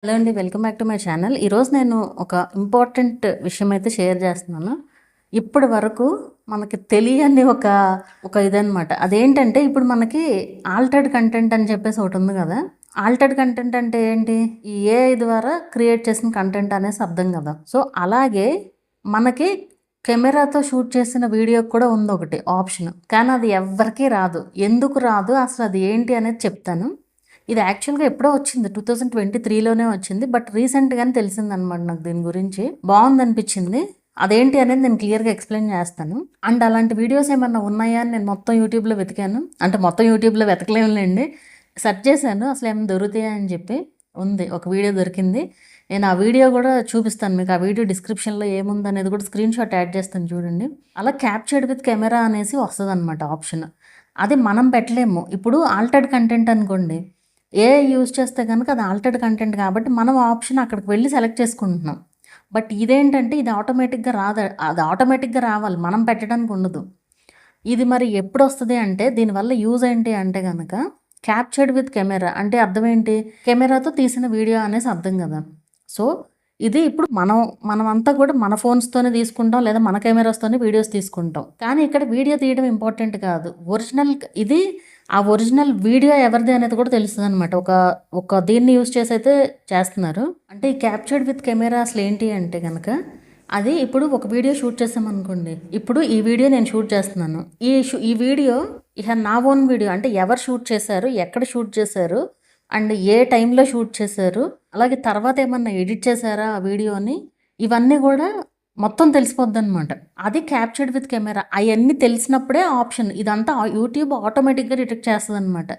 Hello అండి, welcome back to my channel. ఈరోజు నేను ఒక ఇంపార్టెంట్ విషయం అయితే షేర్ చేస్తున్నాను. ఇప్పటి వరకు మనకి తెలియని ఒక ఒక ఇదనమాట. అదేంటంటే ఇప్పుడు మనకి ఆల్టర్డ్ కంటెంట్ అని చెప్పేసి ఒకటి ఉంది కదా. ఆల్టర్డ్ కంటెంట్ అంటే ఏంటి? ఈ ఏఐ ద్వారా క్రియేట్ చేసిన కంటెంట్ అనేసి అర్థం కదా. సో అలాగే మనకి కెమెరాతో షూట్ చేసిన వీడియోకి కూడా ఉంది ఒకటి ఆప్షన్, కానీ అది ఎవ్వరికీ రాదు. ఎందుకు రాదు, అసలు అది ఏంటి అనేది చెప్తాను. ఇది యాక్చువల్గా ఎప్పుడో వచ్చింది, 2023లోనే వచ్చింది. బట్ రీసెంట్గానే తెలిసిందనమాట నాకు దీని గురించి. బాగుంది అనిపించింది. అదేంటి అనేది నేను క్లియర్గా ఎక్స్ప్లెయిన్ చేస్తాను. అండ్ అలాంటి వీడియోస్ ఏమన్నా ఉన్నాయా అని నేను మొత్తం యూట్యూబ్లో వెతికాను. అంటే మొత్తం యూట్యూబ్లో వెతకలేములేండి, సెర్చ్ చేశాను అసలు ఏమైనా దొరుకుతాయా అని చెప్పి. ఉంది, ఒక వీడియో దొరికింది. నేను ఆ వీడియో కూడా చూపిస్తాను మీకు. ఆ వీడియో డిస్క్రిప్షన్లో ఏముంది అనేది కూడా స్క్రీన్ షాట్ యాడ్ చేస్తాను చూడండి. అలా క్యాప్చర్డ్ విత్ కెమెరా అనేసి వస్తుంది అనమాట ఆప్షన్. అది మనం పెట్టలేము. ఇప్పుడు ఆల్టర్డ్ కంటెంట్ అనుకోండి, ఏఐ యూజ్ చేస్తే కనుక అది ఆల్టర్డ్ కంటెంట్ కాబట్టి మనం ఆప్షన్ అక్కడికి వెళ్ళి సెలెక్ట్ చేసుకుంటున్నాం. బట్ ఇదేంటంటే ఇది ఆటోమేటిక్గా రాదు. అది ఆటోమేటిక్గా రావాలి, మనం పెట్టడానికి ఉండదు. ఇది మరి ఎప్పుడు వస్తుంది అంటే, దీనివల్ల యూజ్ ఏంటి అంటే కనుక క్యాప్చర్డ్ విత్ కెమెరా అంటే అర్థం ఏంటి? కెమెరాతో తీసిన వీడియో అనేసి అర్థం కదా. సో ఇది ఇప్పుడు మనమంతా కూడా మన ఫోన్స్తోనే తీసుకుంటాం, లేదా మన కెమెరాస్తోనే వీడియోస్ తీసుకుంటాం. కానీ ఇక్కడ వీడియో తీయడం ఇంపార్టెంట్ కాదు, ఒరిజినల్ ఇది. ఆ ఒరిజినల్ వీడియో ఎవరిది అనేది కూడా తెలుస్తుంది అనమాట. ఒక దీన్ని యూజ్ చేసి అయితే చేస్తున్నారు. అంటే ఈ క్యాప్చర్డ్ విత్ కెమెరా అసలు ఏంటి అంటే కనుక, అది ఇప్పుడు ఒక వీడియో షూట్ చేసామనుకోండి. ఇప్పుడు ఈ వీడియో నేను షూట్ చేస్తున్నాను. ఈ వీడియో ఇక నా ఓన్ వీడియో. అంటే ఎవరు షూట్ చేశారు, ఎక్కడ షూట్ చేశారు, అండ్ ఏ టైంలో షూట్ చేశారు, అలాగే తర్వాత ఏమన్నా ఎడిట్ చేశారా ఆ వీడియోని, ఇవన్నీ కూడా మొత్తం తెలిసిపోద్ది అనమాట. అది క్యాప్చర్డ్ విత్ కెమెరా. అవన్నీ తెలిసినప్పుడే ఆప్షన్ ఇదంతా యూట్యూబ్ ఆటోమేటిక్గా డిటెక్ట్ చేస్తుంది అనమాట.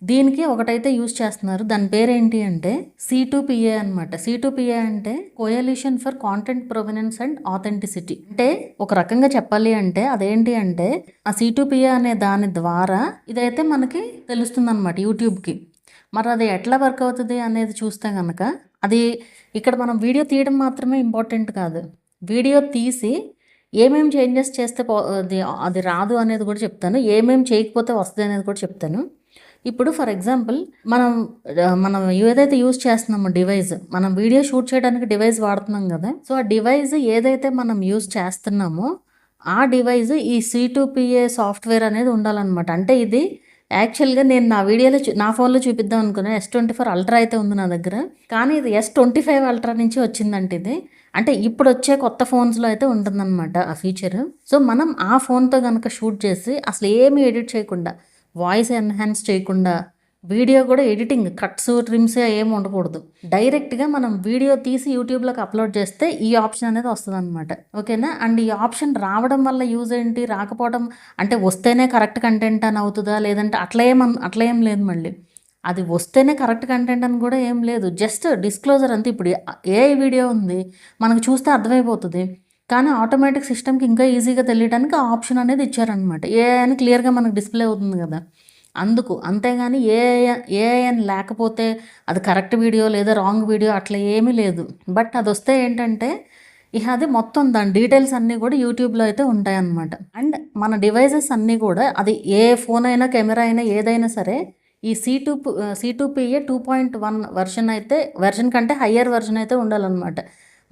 దీనికి ఒకటైతే యూజ్ చేస్తున్నారు, దాని పేరేంటి అంటే C2PA అనమాట. C2PA అంటే coalition for content provenance and authenticity. అంటే ఒక రకంగా చెప్పాలి అంటే అదేంటి అంటే, ఆ C2PA అనే దాని ద్వారా ఇదైతే మనకి తెలుస్తుంది అనమాట యూట్యూబ్కి. మరి అది ఎట్లా వర్క్ అవుతుంది అనేది చూస్తే కనుక, అది ఇక్కడ మనం వీడియో తీయడం మాత్రమే ఇంపార్టెంట్ కాదు. వీడియో తీసి ఏమేమి చేంజెస్ చేస్తే అది రాదు అనేది కూడా చెప్తాను, ఏమేమి చేయకపోతే వస్తుంది అనేది కూడా చెప్తాను. ఇప్పుడు ఫర్ ఎగ్జాంపుల్ మనం ఏదైతే యూజ్ చేస్తున్నామో డివైస్, మనం వీడియో షూట్ చేయడానికి డివైస్ వాడుతున్నాం కదా. సో ఆ డివైస్ ఏదైతే మనం యూజ్ చేస్తున్నామో ఆ డివైస్ ఈ C2PA సాఫ్ట్వేర్ అనేది ఉండాలన్నమాట. అంటే ఇది యాక్చువల్గా నేను నా వీడియోలో నా ఫోన్లో చూపిద్దాం అనుకున్నాను. S24 అల్ట్రా అయితే ఉంది నా దగ్గర, కానీ ఇది S25 అల్ట్రా నుంచి వచ్చిందంటే ఇది. అంటే ఇప్పుడు వచ్చే కొత్త ఫోన్స్లో అయితే ఉంటుందన్నమాట ఆ ఫీచర్. సో మనం ఆ ఫోన్తో కనుక షూట్ చేసి అసలు ఏమీ ఎడిట్ చేయకుండా, వాయిస్ ఎన్హాన్స్ చేయకుండా, వీడియో కూడా ఎడిటింగ్ కట్స్ ట్రిమ్స్ ఏమి ఉండకూడదు, డైరెక్ట్గా మనం వీడియో తీసి యూట్యూబ్లోకి అప్లోడ్ చేస్తే ఈ ఆప్షన్ అనేది వస్తుంది అనమాట. ఓకేనా. అండ్ ఈ ఆప్షన్ రావడం వల్ల యూజ్ ఏంటి, రాకపోవడం అంటే వస్తేనే కరెక్ట్ కంటెంట్ అని అవుతుందా, లేదంటే అట్లా ఏం లేదు. మళ్ళీ అది వస్తేనే కరెక్ట్ కంటెంట్ అని కూడా ఏం లేదు, జస్ట్ డిస్క్లోజర్ అంతే. ఇప్పుడు ఏ వీడియో ఉంది మనకు చూస్తే అర్థమైపోతుంది, కానీ ఆటోమేటిక్ సిస్టమ్కి ఇంకా ఈజీగా తెలియడానికి ఆ ఆప్షన్ అనేది ఇచ్చారనమాట. ఏఐ అని క్లియర్గా మనకు డిస్ప్లే అవుతుంది కదా, అందుకు. అంతేగాని ఏఐఎన్ లేకపోతే అది కరెక్ట్ వీడియో లేదా రాంగ్ వీడియో అట్లా ఏమీ లేదు. బట్ అది వస్తే ఏంటంటే ఇక అది మొత్తం దాని డీటెయిల్స్ అన్నీ కూడా యూట్యూబ్లో అయితే ఉంటాయన్నమాట. అండ్ మన డివైజెస్ అన్నీ కూడా, అది ఏ ఫోన్ అయినా కెమెరా అయినా ఏదైనా సరే, ఈ C2PA 2.1 వెర్షన్ కంటే హయ్యర్ వెర్షన్ అయితే ఉండాలన్నమాట.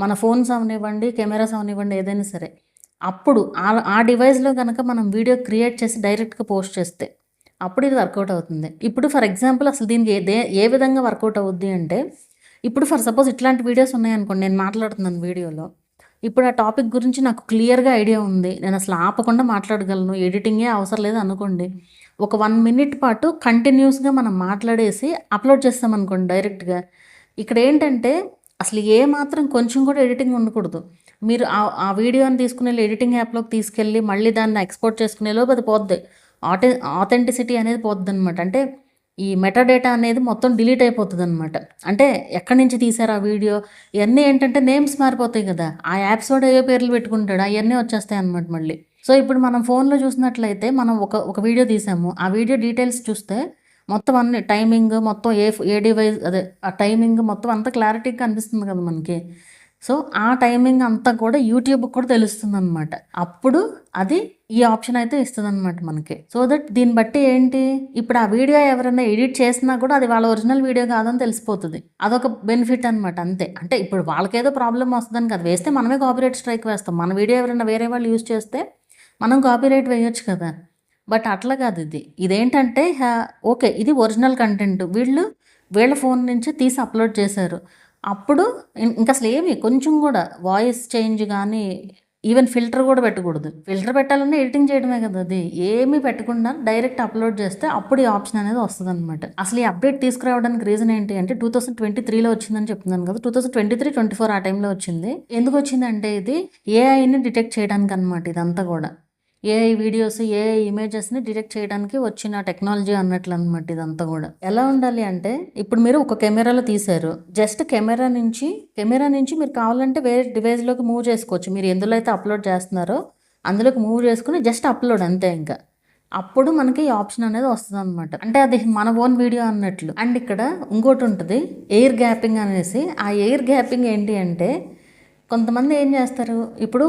మన ఫోన్స్ అవనివ్వండి, కెమెరాస్ అవనివ్వండి, ఏదైనా సరే. అప్పుడు ఆ డివైస్లో కనుక మనం వీడియో క్రియేట్ చేసి డైరెక్ట్గా పోస్ట్ చేస్తే అప్పుడు ఇది వర్కౌట్ అవుతుంది. ఇప్పుడు ఫర్ ఎగ్జాంపుల్ అసలు దీనికి ఏ విధంగా వర్కౌట్ అవుద్ది అంటే, ఇప్పుడు ఫర్ సపోజ్ ఇట్లాంటి వీడియోస్ ఉన్నాయనుకోండి, నేను మాట్లాడుతున్నాను వీడియోలో. ఇప్పుడు ఆ టాపిక్ గురించి నాకు క్లియర్గా ఐడియా ఉంది, నేను అసలు ఆపకుండా మాట్లాడగలను, ఎడిటింగే అవసరం లేదు అనుకోండి. ఒక 1 మినిట్ పాటు కంటిన్యూస్గా మనం మాట్లాడేసి అప్లోడ్ చేస్తామనుకోండి డైరెక్ట్గా. ఇక్కడ ఏంటంటే అసలు ఏ మాత్రం కొంచెం కూడా ఎడిటింగ్ ఉండకూడదు. మీరు ఆ వీడియోని తీసుకుని ఎడిటింగ్ యాప్లోకి తీసుకెళ్ళి మళ్ళీ దాన్ని ఎక్స్పోర్ట్ చేసుకునే లోపు అది పోద్ది, ఆథెంటిసిటీ అనేది పోద్ది అనమాట. అంటే ఈ మెటాడేటా అనేది మొత్తం డిలీట్ అయిపోతుంది అనమాట. అంటే ఎక్కడి నుంచి తీశారు ఆ వీడియో, ఇవన్నీ ఏంటంటే నేమ్స్ మారిపోతాయి కదా, ఆ యాప్స్ కూడా ఏ పేర్లు పెట్టుకుంటాడు, అవన్నీ వచ్చేస్తాయి అనమాట మళ్ళీ. సో ఇప్పుడు మనం ఫోన్లో చూసినట్లయితే మనం ఒక వీడియో తీసాము, ఆ వీడియో డీటెయిల్స్ చూస్తే మొత్తం అన్ని టైమింగ్ మొత్తం ఏ డివైస్, అదే ఆ టైమింగ్ మొత్తం అంతా క్లారిటీగా కనిపిస్తుంది కదా మనకి. సో ఆ టైమింగ్ అంతా కూడా యూట్యూబ్కి కూడా తెలుస్తుంది అనమాట. అప్పుడు అది ఈ ఆప్షన్ అయితే ఇస్తుంది అనమాట మనకి. సో దట్ దీన్ని బట్టి ఏంటి, ఇప్పుడు ఆ వీడియో ఎవరైనా ఎడిట్ చేసినా కూడా అది వాళ్ళ ఒరిజినల్ వీడియో కాదని తెలిసిపోతుంది. అదొక బెనిఫిట్ అనమాట అంతే. అంటే ఇప్పుడు వాళ్ళకేదో ప్రాబ్లం వస్తుందని కదా, వేస్తే మనమే కాపీరైట్ స్ట్రైక్ వేస్తాం. మన వీడియో ఎవరైనా వేరే వాళ్ళు యూజ్ చేస్తే మనం కాపీరైట్ వేయొచ్చు కదా. బట్ అట్లా కాదు ఇది. ఇదేంటంటే ఓకే, ఇది ఒరిజినల్ కంటెంట్, వీళ్ళ ఫోన్ నుంచి తీసి అప్లోడ్ చేశారు. అప్పుడు ఇంకా అసలు ఏమి కొంచెం కూడా వాయిస్ చేంజ్ కానీ ఈవెన్ ఫిల్టర్ కూడా పెట్టకూడదు. ఫిల్టర్ పెట్టాలన్నా ఎడిటింగ్ చేయడమే కదా, అది ఏమీ పెట్టకుండా డైరెక్ట్ అప్లోడ్ చేస్తే అప్పుడు ఈ ఆప్షన్ అనేది వస్తుంది అనమాట. అసలు ఈ అప్డేట్ తీసుకురావడానికి రీజన్ ఏంటి అంటే 2023లో వచ్చిందని చెప్తున్నాను కదా, 2023-24 ఆ టైంలో వచ్చింది. ఎందుకు వచ్చిందంటే ఇది ఏఐని డిటెక్ట్ చేయడానికి అనమాట. ఇదంతా కూడా ఏఐ వీడియోస్, ఏఐ ఇమేజెస్ని డిటెక్ట్ చేయడానికి వచ్చిన టెక్నాలజీ అన్నట్లు అనమాట. ఇదంతా కూడా ఎలా ఉండాలి అంటే, ఇప్పుడు మీరు ఒక కెమెరాలో తీశారు, జస్ట్ కెమెరా నుంచి మీరు కావాలంటే వేరే డివైస్లోకి మూవ్ చేసుకోవచ్చు. మీరు ఎందులో అయితే అప్లోడ్ చేస్తున్నారో అందులోకి మూవ్ చేసుకుని జస్ట్ అప్లోడ్ అంతే. ఇంకా అప్పుడు మనకి ఈ ఆప్షన్ అనేది వస్తుంది అనమాట. అంటే అది మన ఓన్ వీడియో అన్నట్లు. అండ్ ఇక్కడ ఇంకోటి ఉంటుంది, ఎయిర్ గ్యాపింగ్ అనేసి. ఆ ఎయిర్ గ్యాపింగ్ ఏంటి అంటే, కొంతమంది ఏం చేస్తారు, ఇప్పుడు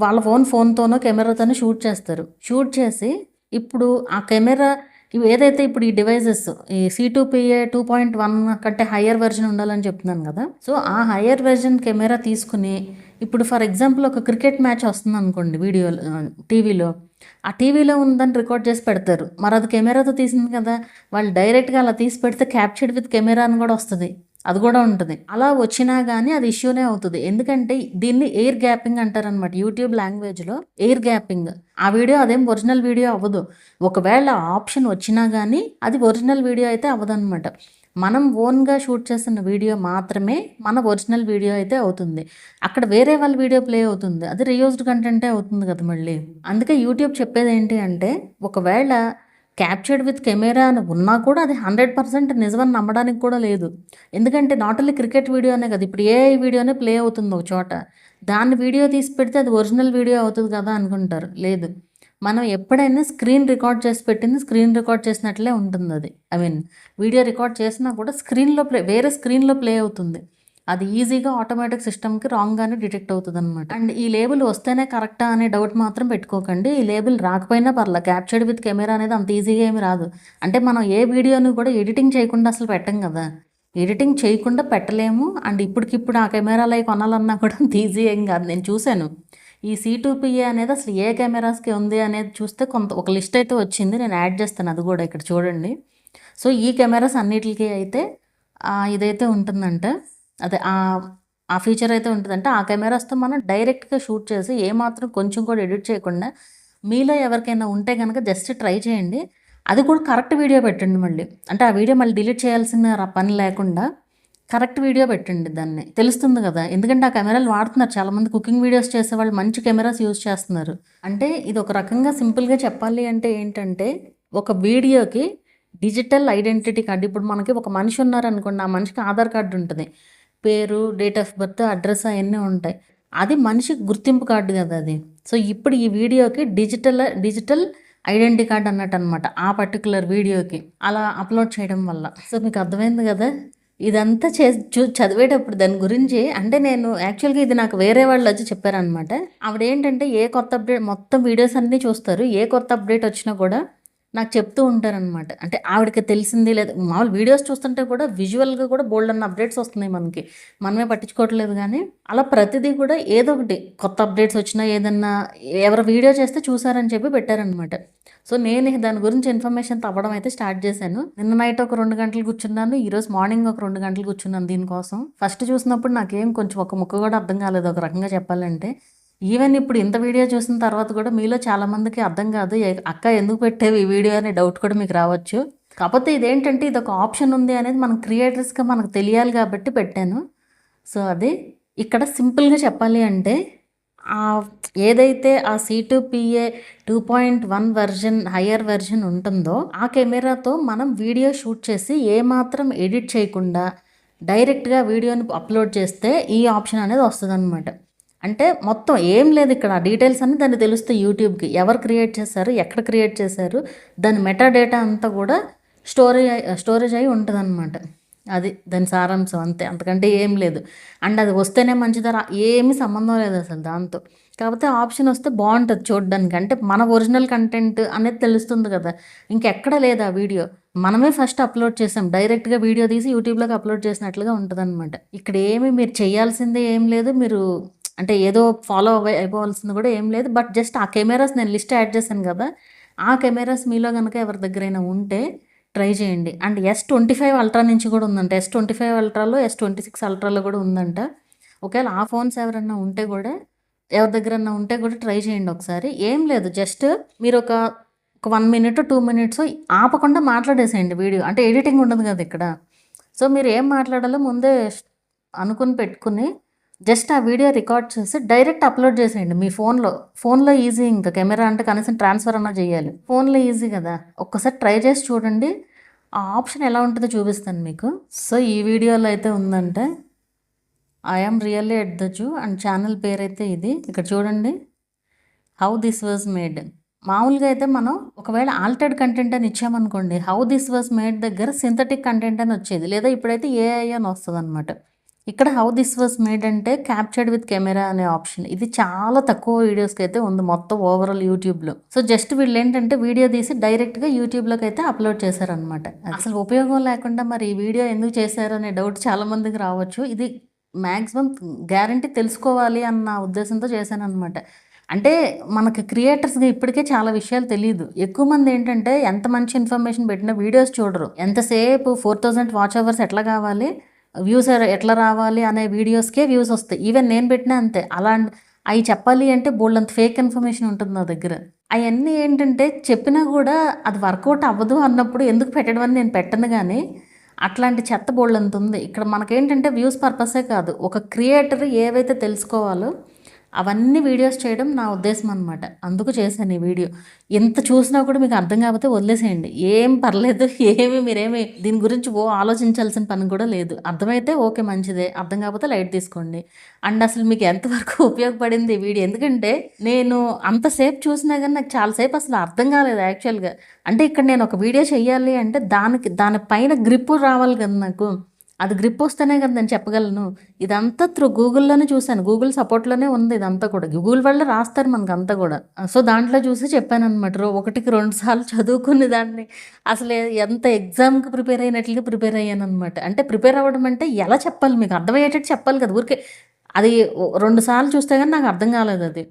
వాళ్ళ ఫోన్తోనో కెమెరాతోనో షూట్ చేస్తారు. షూట్ చేసి ఇప్పుడు ఆ కెమెరా ఏదైతే ఇప్పుడు ఈ డివైజెస్ ఈ C2PA 2.1 కంటే హయ్యర్ వెర్షన్ ఉండాలని చెప్తున్నాను కదా. సో ఆ హయ్యర్ వెర్షన్ కెమెరా తీసుకుని ఇప్పుడు ఫర్ ఎగ్జాంపుల్ ఒక క్రికెట్ మ్యాచ్ వస్తుంది అనుకోండి, టీవీలో ఆ టీవీలో ఉందని రికార్డ్ చేసి పెడతారు. మరి అది కెమెరాతో తీసింది కదా, వాళ్ళు డైరెక్ట్గా అలా తీసి పెడితే క్యాప్చర్డ్ విత్ కెమెరా అని కూడా వస్తుంది, అది కూడా ఉంటుంది. అలా వచ్చినా కానీ అది ఇష్యూనే అవుతుంది. ఎందుకంటే దీన్ని ఎయిర్ గ్యాపింగ్ అంటారనమాట యూట్యూబ్ లాంగ్వేజ్లో. ఎయిర్ గ్యాపింగ్ ఆ వీడియో అదేం ఒరిజినల్ వీడియో అవ్వదు. ఒకవేళ ఆప్షన్ వచ్చినా కానీ అది ఒరిజినల్ వీడియో అయితే అవ్వదన్నమాట. మనం ఓన్గా షూట్ చేస్తున్న వీడియో మాత్రమే మన ఒరిజినల్ వీడియో అయితే అవుతుంది. అక్కడ వేరే వాళ్ళ వీడియో ప్లే అవుతుంది, అది రీయూజ్డ్ కంటెంటే అవుతుంది కదా మళ్ళీ. అందుకే యూట్యూబ్ చెప్పేది ఏంటి అంటే, ఒకవేళ క్యాప్చర్డ్ విత్ కెమెరా అని ఉన్నా కూడా అది 100% నిజమని నమ్మడానికి కూడా లేదు. ఎందుకంటే నాట్ ఓన్లీ క్రికెట్ వీడియోనే కదా, ఇప్పుడు ఏఐ వీడియోనే ప్లే అవుతుంది ఒక చోట, దాన్ని వీడియో తీసి పెడితే అది ఒరిజినల్ వీడియో అవుతుంది కదా అనుకుంటారు. లేదు, మనం ఎప్పుడైనా స్క్రీన్ రికార్డ్ చేసి పెట్టింది స్క్రీన్ రికార్డ్ చేసినట్లే ఉంటుంది. అది వీడియో రికార్డ్ చేసినా కూడా వేరే స్క్రీన్లో ప్లే అవుతుంది. అది ఈజీగా ఆటోమేటిక్ సిస్టమ్కి రాంగ్గానే డిటెక్ట్ అవుతుంది అనమాట. అండ్ ఈ లేబుల్ వస్తేనే కరెక్టా అనే డౌట్ మాత్రం పెట్టుకోకండి. ఈ లేబుల్ రాకపోయినా పర్లేదు, క్యాప్చర్డ్ విత్ కెమెరా అనేది అంత ఈజీగా ఏమి రాదు. అంటే మనం ఏ వీడియోని కూడా ఎడిటింగ్ చేయకుండా అసలు పెట్టం కదా, ఎడిటింగ్ చేయకుండా పెట్టలేము. అండ్ ఇప్పటికిప్పుడు ఆ కెమెరాలు అవి కొనాలన్నా కూడా అంత ఈజీ ఏం కాదు. నేను చూశాను ఈ C2PA అనేది అసలు ఏ కెమెరాస్కి ఉంది అనేది చూస్తే ఒక లిస్ట్ అయితే వచ్చింది, నేను యాడ్ చేస్తాను అది కూడా ఇక్కడ చూడండి. సో ఈ కెమెరాస్ అన్నిటికీ అయితే ఇదైతే ఉంటుందంట, అదే ఆ ఫీచర్ అయితే ఉంటుందంటే ఆ కెమెరాస్తో మనం డైరెక్ట్గా షూట్ చేసి ఏమాత్రం కొంచెం కూడా ఎడిట్ చేయకుండా, మీలో ఎవరికైనా ఉంటే కనుక జస్ట్ ట్రై చేయండి. అది కూడా కరెక్ట్ వీడియో పెట్టండి మళ్ళీ, అంటే ఆ వీడియో మళ్ళీ డిలీట్ చేయాల్సిన పని లేకుండా కరెక్ట్ వీడియో పెట్టండి, దాన్ని తెలుస్తుంది కదా. ఎందుకంటే ఆ కెమెరాలు వాడుతున్నారు చాలామంది, కుకింగ్ వీడియోస్ చేసేవాళ్ళు మంచి కెమెరాస్ యూజ్ చేస్తున్నారు. అంటే ఇది ఒక రకంగా సింపుల్గా చెప్పాలి అంటే ఏంటంటే, ఒక వీడియోకి డిజిటల్ ఐడెంటిటీ కార్డు. ఇప్పుడు మనకి ఒక మనిషి ఉన్నారనుకోండి, ఆ మనిషికి ఆధార్ కార్డు ఉంటుంది, పేరు, డేట్ ఆఫ్ బర్త్, అడ్రస్ అవన్నీ ఉంటాయి. అది మనిషికి గుర్తింపు కార్డు కదా అది. సో ఇప్పుడు ఈ వీడియోకి డిజిటల్ ఐడెంటిటీ కార్డ్ అన్నట్టు అనమాట, ఆ పర్టికులర్ వీడియోకి అలా అప్లోడ్ చేయడం వల్ల. సో మీకు అర్థమైంది కదా. ఇదంతా చదివేటప్పుడు దాని గురించి, అంటే నేను యాక్చువల్గా ఇది నాకు వేరే వాళ్ళు వచ్చి చెప్పారనమాట. ఆవిడ ఏంటంటే ఏ కొత్త అప్డేట్, మొత్తం వీడియోస్ అన్నీ చూస్తారు, ఏ కొత్త అప్డేట్ వచ్చినా కూడా నాకు చెప్తూ ఉంటారనమాట. అంటే ఆవిడకి తెలిసింది లేదు, మామూలు వీడియోస్ చూస్తుంటే కూడా విజువల్గా కూడా బోల్డ్ అన్న అప్డేట్స్ వస్తున్నాయి మనకి, మనమే పట్టించుకోవట్లేదు. కానీ అలా ప్రతిదీ కూడా ఏదో ఒకటి కొత్త అప్డేట్స్ వచ్చినా ఏదన్నా ఎవరు వీడియో చేస్తే చూసారని చెప్పి పెట్టారనమాట. సో నేను దాని గురించి ఇన్ఫర్మేషన్ తవ్వడం అయితే స్టార్ట్ చేశాను. నిన్న నైట్ ఒక 2 గంటలు కూర్చున్నాను, ఈరోజు మార్నింగ్ ఒక 2 గంటలు కూర్చున్నాను దీనికోసం. ఫస్ట్ చూసినప్పుడు నాకేం కొంచెం ఒక ముక్క కూడా అర్థం కాలేదు, ఒక రకంగా చెప్పాలంటే. ఈవెన్ ఇప్పుడు ఇంత వీడియో చూసిన తర్వాత కూడా మీలో చాలామందికి అర్థం కాదు, అక్క ఎందుకు పెట్టేవి ఈ వీడియో అనే డౌట్ కూడా మీకు రావచ్చు. కాకపోతే ఇదేంటంటే ఇది ఒక ఆప్షన్ ఉంది అనేది మనం క్రియేటర్స్గా మనకు తెలియాలి కాబట్టి పెట్టాను. సో అది ఇక్కడ సింపుల్గా చెప్పాలి అంటే, ఏదైతే ఆ C2PA 2.1 వెర్షన్ హయ్యర్ వెర్షన్ ఉంటుందో ఆ కెమెరాతో మనం వీడియో షూట్ చేసి ఏమాత్రం ఎడిట్ చేయకుండా డైరెక్ట్గా వీడియోని అప్లోడ్ చేస్తే ఈ ఆప్షన్ అనేది వస్తుంది అనమాట. అంటే మొత్తం ఏం లేదు ఇక్కడ, డీటెయిల్స్ అన్నీ దాన్ని తెలుస్తాయి యూట్యూబ్కి, ఎవరు క్రియేట్ చేశారు, ఎక్కడ క్రియేట్ చేశారు, దాని మెటా డేటా అంతా కూడా స్టోరేజ్ అయి ఉంటుంది అనమాట. అది దాని సారాంశం అంతే. అంతకంటే ఏం లేదు. అండ్ అది వస్తేనే మంచిదా ఏమీ సంబంధం లేదు అసలు దాంతో. కాకపోతే ఆప్షన్ వస్తే బావుంటది చూడ్డానికి. అంటే మన ఒరిజినల్ కంటెంట్ అనేది తెలుస్తుంది కదా! ఇంకెక్కడ లేదు ఆ వీడియో. మనమే ఫస్ట్ అప్‌లోడ్ చేసాం. డైరెక్ట్‌గా వీడియో తీసి యూట్యూబ్‌లోకి అప్‌లోడ్ చేసినట్లుగా ఉంటదనమాట. ఇక్కడ ఏమి మీరు చేయాల్సింది ఏం లేదు. మీరు అంటే ఏదో ఫాలో అయిపోవాల్సింది కూడా ఏం లేదు. బట్ జస్ట్ ఆ కెమెరాస్ నేను లిస్ట్ యాడ్ చేశాను కదా! ఆ కెమెరాస్ మీలో గనక ఎవరి దగ్గరైనా ఉంటే ట్రై చేయండి. అండ్ S25 అల్ట్రా నుంచి కూడా ఉందంట. S25 అల్ట్రాలో, S26 అల్ట్రాలో కూడా ఉందంట. ఒకవేళ ఆ ఫోన్స్ ఎవరన్నా ఉంటే కూడా ఎవరి దగ్గరన్నా ఉంటే కూడా ట్రై చేయండి ఒకసారి. ఏం లేదు జస్ట్ మీరొక ఒక 1 మినిట్, 2 మినిట్స్ ఆపకుండా మాట్లాడేసేయండి వీడియో. అంటే ఎడిటింగ్ ఉండదు కదా ఇక్కడ. సో, మీరు ఏం మాట్లాడాలో ముందే అనుకుని పెట్టుకుని జస్ట్ ఆ వీడియో రికార్డ్ చేసి డైరెక్ట్ అప్‌లోడ్ చేసేయండి మీ ఫోన్‌లో. ఫోన్‌లో ఈజీ ఇంకా కెమెరా అంటే కనీసం ట్రాన్స్‌ఫర్ అన్నా చేయాలి. ఫోన్‌లో ఈజీ కదా! ఒక్కసారి ట్రై చేసి చూడండి. ఆ ఆప్షన్ ఎలా ఉంటదో చూపిస్తాను మీకు. సో, ఈ వీడియోలో అయితే ఉందంటే I am really at the zoo and channel పేరైతే ఇది. ఇక్కడ చూడండి. How this was made. మామూలుగా అయితే మనం ఒకవేళ ఆల్టర్డ్ కంటెంట్ అని ఇచ్చామనుకోండి, హౌ దిస్ వాజ్ మేడ్ దగ్గర సింథటిక్ కంటెంట్ అని వచ్చేది. లేదా ఇప్పుడైతే ఏఐ అని వస్తదనమాట. ఇక్కడ హౌ దిస్ వాజ్ మేడ్ అంటే క్యాప్చర్డ్ విత్ కెమెరా అనే ఆప్షన్. ఇది చాలా తక్కువ వీడియోస్‌కి అయితే ఉంది మొత్తం ఓవరాల్ యూట్యూబ్‌లో. సో, జస్ట్ వీళ్ళేంటంటే వీడియో తీసి డైరెక్ట్‌గా యూట్యూబ్‌లోకి అయితే అప్‌లోడ్ చేశారనమాట. అసలు ఉపయోగం లేకుండా మరి ఈ వీడియో ఎందుకు చేశారు అనే డౌట్ చాలా మందికి రావచ్చు. ఇది మాక్సిమం గ్యారంటీ తెలుసుకోవాలి అన్న ఉద్దేశంతో చేశాననమాట. అంటే మనకి క్రియేటర్స్‌గా ఇప్పటికే చాలా విషయాలు తెలీదు. ఎక్కువ మంది ఏంటంటే ఎంత మంచి ఇన్ఫర్మేషన్ పెట్టినా వీడియోస్ చూడరు. ఎంతసేపు 4000 వాచ్ అవర్స్ ఎట్లా కావాలి, వ్యూస్ ఎట్లా రావాలి అనే వీడియోస్‌కే వ్యూస్ వస్తాయి. ఈవెన్ నేను పెట్టినా అంతే. అయి చెప్పాలి అంటే బోలెడంత ఫేక్ ఇన్ఫర్మేషన్ ఉంటుంది నా దగ్గర. అయన్నీ ఏంటంటే చెప్పినా కూడా అది వర్కౌట్ అవ్వదు అన్నప్పుడు ఎందుకు పెట్టడం అని నేను పెట్టను గానీ, అట్లాంటి చెత్త బోలెడంత ఉంది. ఇక్కడ మనకేంటంటే వ్యూస్ పర్పసే కాదు. ఒక క్రియేటర్ ఏవైతే తెలుసుకోవాలో అవన్నీ వీడియోస్ చేయడం నా ఉద్దేశం అనమాట. అందుకు చేశాను ఈ వీడియో. ఎంత చూసినా కూడా మీకు అర్థం కాకపోతే వదిలేసేయండి. ఏం పర్లేదు. మీరేమి దీని గురించి ఆలోచించాల్సిన పని కూడా లేదు. అర్థమైతే ఓకే మంచిదే. అర్థం కాకపోతే లైట్ తీసుకోండి. అండ్ అసలు మీకు ఎంతవరకు ఉపయోగపడింది ఈ వీడియో. ఎందుకంటే నేను అంతసేపు చూసినా గానీ నాకు చాలా సేపు అసలు అర్థం కాలేదు యాక్చువల్‌గా. అంటే ఇక్కడ నేను ఒక వీడియో చేయాలి అంటే దాని పైన గ్రిప్ రావాలి కదా నాకు. అది గ్రిప్ వస్తేనే కదా నేను చెప్పగలను. ఇదంతా త్రూ గూగుల్‌లోనే చూసాను. గూగుల్ సపోర్ట్‌లోనే ఉంది ఇదంతా కూడా. గూగుల్ వాళ్ళే రాస్తారు మనకంతా కూడా. సో, దాంట్లో చూసి చెప్పాననమాట. ఒకటికి 2 సార్లు చదువుకుని దాన్ని అసలు ఎంత ఎగ్జామ్‌కి ప్రిపేర్ అయినట్లుగా ప్రిపేర్ అయ్యాననమాట. అంటే ప్రిపేర్ అవ్వడం అంటే ఎలా చెప్పాలి మీకు అర్థమయ్యేటట్టు చెప్పాలి కదా! ఊరికే అది 2 సార్లు చూస్తే గాని నాకు అర్థం కాలేదది.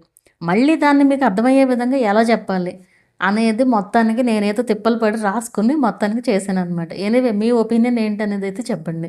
మళ్ళీ దాన్ని మీకు అర్థమయ్యే విధంగా ఎలా చెప్పాలి అనేది మొత్తానికి నేనైతే తిప్పలు పడి రాసుకొని మొత్తానికి చేశాననమాట. ఎనీవే మీ ఒపీనియన్ ఏంటనేదైతే చెప్పండి.